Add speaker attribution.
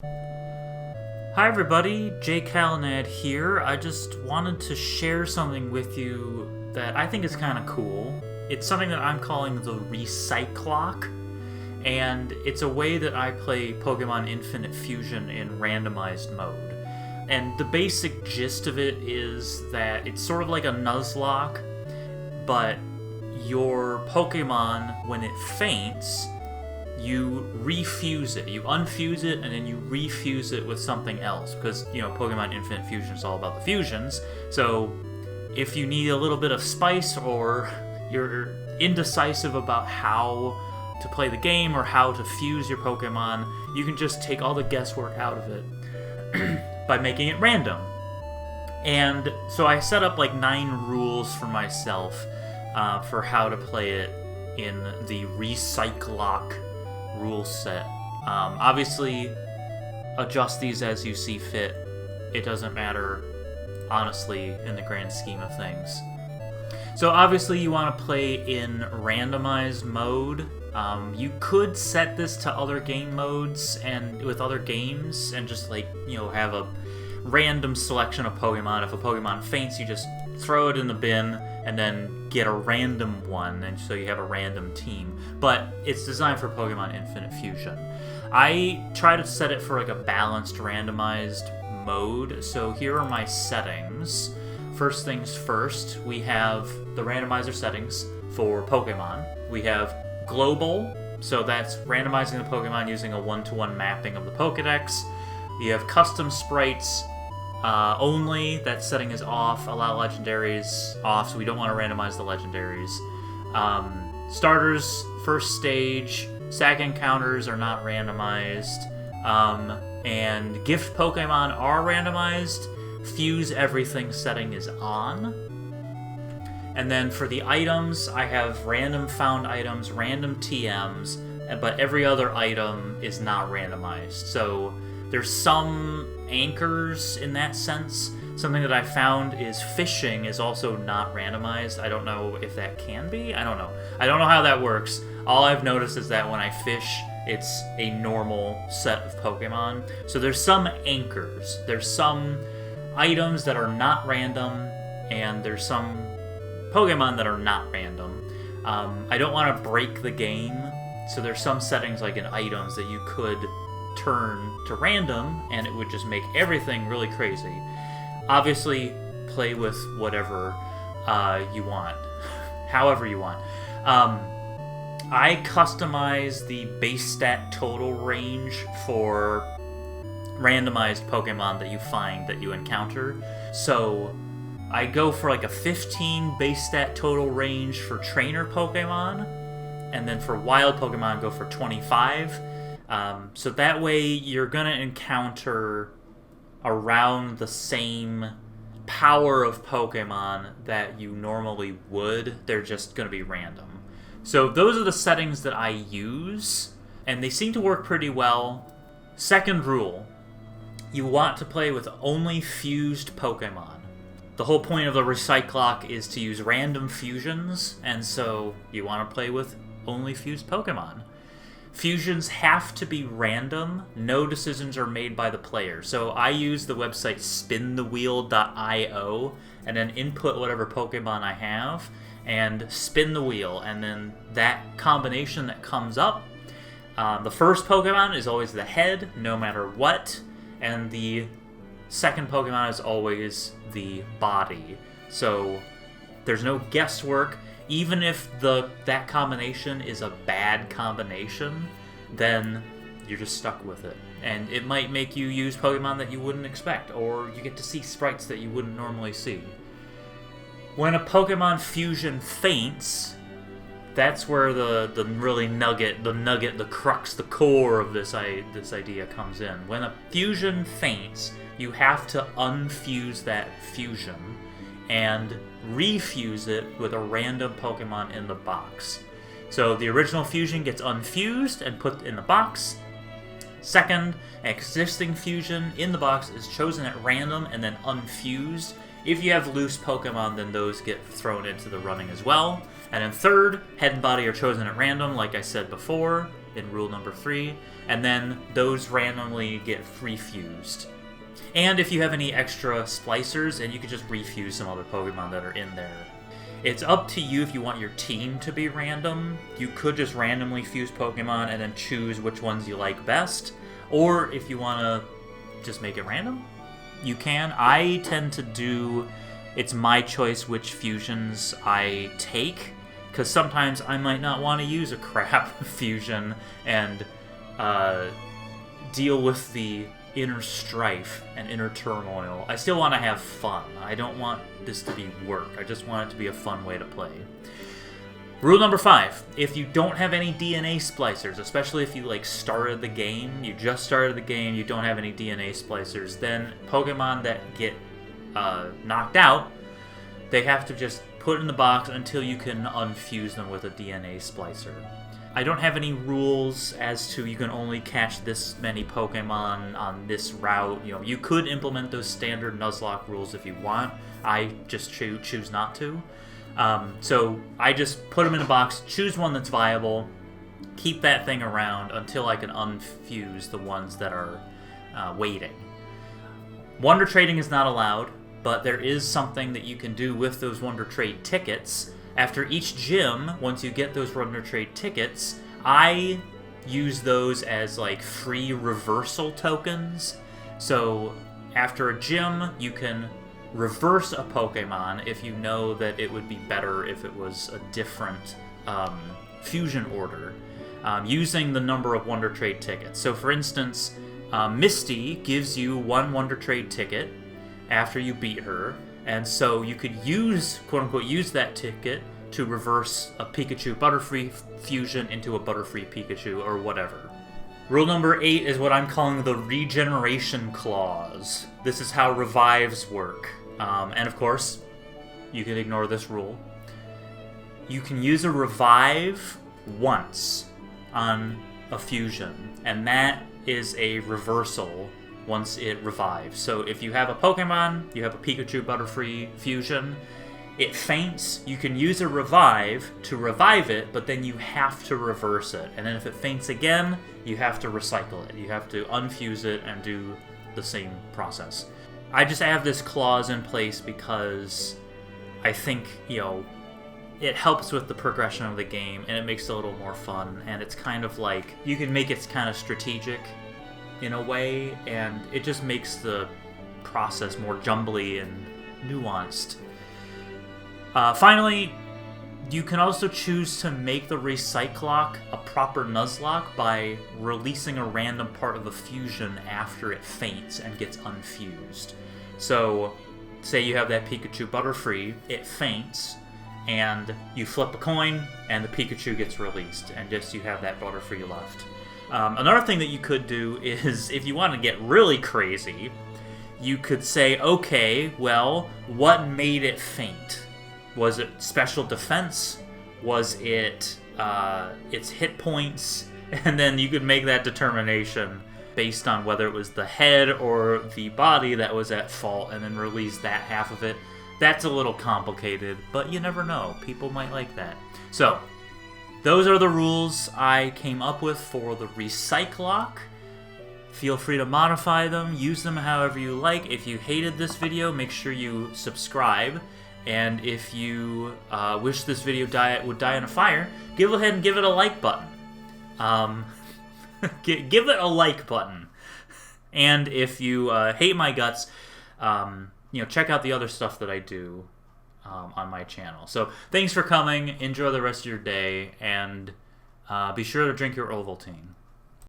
Speaker 1: Hi everybody, Jay Calenad here. I just wanted to share something with you that I think is kind of cool. It's something that I'm calling the Recyclocke, and it's a way that I play Pokémon Infinite Fusion in randomized mode. And the basic gist of it is that it's sort of like a Nuzlocke, but your Pokemon, when it faints, you refuse it. You unfuse it, and then you refuse it with something else. Because, Pokemon Infinite Fusion is all about the fusions. So, if you need a little bit of spice, or you're indecisive about how to play the game, or how to fuse your Pokemon, you can just take all the guesswork out of it by making it random. And so I set up like 9 rules for myself for how to play it in the Recyclocke rule set. Obviously, adjust these as you see fit. It doesn't matter, honestly, in the grand scheme of things. So obviously you want to play in randomized mode. You could set this to other game modes and with other games and just have a random selection of Pokemon. If a Pokemon faints, you just throw it in the bin and then get a random one, and so you have a random team. But it's designed for Pokemon Infinite Fusion. I try to set it for like a balanced randomized mode, so here are my settings. First things first, we have the randomizer settings for Pokemon. We have global, so that's randomizing the Pokemon using a 1-to-1 mapping of the Pokedex. You have custom sprites only, that setting is off. Allow legendaries off, so we don't want to randomize the legendaries. Starters, first stage, sack encounters are not randomized. And gift Pokemon are randomized. Fuse everything setting is on. And then for the items, I have random found items, random TMs, but every other item is not randomized. So there's some anchors in that sense. Something that I found is fishing is also not randomized. I don't know if that can be. I don't know how that works. All I've noticed is that when I fish, it's a normal set of Pokemon. So there's some anchors. There's some items that are not random, and there's some Pokemon that are not random. I don't want to break the game, so there's some settings like in items that you could turn to random, and it would just make everything really crazy. Obviously, play with whatever you want, however you want. I customize the base stat total range for randomized Pokemon that you find, that you encounter. So I go for like a 15 base stat total range for trainer Pokemon, and then for wild Pokemon go for 25. So that way you're gonna encounter around the same power of Pokemon that you normally would. They're just gonna be random. So those are the settings that I use, and they seem to work pretty well. Second rule, you want to play with only fused Pokemon. The whole point of the Recyclocke is to use random fusions, and so you want to play with only fused Pokemon. Fusions have to be random. No decisions are made by the player. So I use the website spinthewheel.io and then input whatever Pokemon I have and spin the wheel. And then that combination that comes up, the first Pokemon is always the head, no matter what. And the second Pokemon is always the body. So there's no guesswork. Even if that combination is a bad combination, then you're just stuck with it. And it might make you use Pokemon that you wouldn't expect, or you get to see sprites that you wouldn't normally see. When a Pokemon fusion faints, that's where the really the crux, the core of this idea comes in. When a fusion faints, you have to unfuse that fusion and refuse it with a random Pokemon in the box. So the original fusion gets unfused and put in the box. Second, an existing fusion in the box is chosen at random and then unfused. If you have loose Pokemon, then those get thrown into the running as well. And then third, head and body are chosen at random, like I said before. in rule number 3, and then those randomly get refused. And if you have any extra splicers, and you can just refuse some other Pokemon that are in there. It's up to you if you want your team to be random. You could just randomly fuse Pokemon and then choose which ones you like best. Or if you want to just make it random, you can. I tend to do, it's my choice which fusions I take, because sometimes I might not want to use a crap fusion and deal with the inner strife and inner turmoil. I still want to have fun. I don't want this to be work. I just want it to be a fun way to play. Rule number 5. If you don't have any DNA splicers, especially if you started the game, you just started the game, you don't have any DNA splicers, then Pokemon that get knocked out, they have to just put in the box until you can unfuse them with a DNA splicer. I don't have any rules as to you can only catch this many Pokemon on this route. You could implement those standard Nuzlocke rules if you want. I just choose not to. So I just put them in a box, choose one that's viable, keep that thing around until I can unfuse the ones that are waiting. Wonder trading is not allowed, but there is something that you can do with those Wonder Trade tickets. After each gym, once you get those Wonder Trade tickets, I use those as free reversal tokens. So after a gym, you can reverse a Pokemon if you know that it would be better if it was a different fusion order, using the number of Wonder Trade tickets. So for instance, Misty gives you 1 Wonder Trade ticket after you beat her, and so you could use, quote-unquote, use that ticket to reverse a Pikachu Butterfree fusion into a Butterfree Pikachu or whatever. Rule number 8 is what I'm calling the regeneration clause. This is how revives work. And of course, you can ignore this rule. You can use a revive once on a fusion, and that is a reversal once it revives. So if you have a Pokemon, you have a Pikachu Butterfree fusion, it faints, you can use a revive to revive it, but then you have to reverse it. And then if it faints again, you have to recycle it. You have to unfuse it and do the same process. I just have this clause in place because I think, it helps with the progression of the game, and it makes it a little more fun, and it's kind of you can make it kind of strategic in a way, and it just makes the process more jumbly and nuanced. Finally, you can also choose to make the Recyclocke a proper Nuzlocke by releasing a random part of the fusion after it faints and gets unfused. So, say you have that Pikachu Butterfree, it faints, and you flip a coin, and the Pikachu gets released, and just you have that Butterfree left. Another thing that you could do is, if you want to get really crazy, you could say, okay, well, what made it faint? Was it special defense? Was it its hit points? And then you could make that determination based on whether it was the head or the body that was at fault, and then release that half of it. That's a little complicated, but you never know. People might like that. So, those are the rules I came up with for the Recyclocke. Feel free to modify them, use them however you like. If you hated this video, make sure you subscribe. And if you wish this video would die in a fire, go ahead and give it a like button. Give it a like button. And if you hate my guts, check out the other stuff that I do on my channel. So thanks for coming. Enjoy the rest of your day, and be sure to drink your Ovaltine.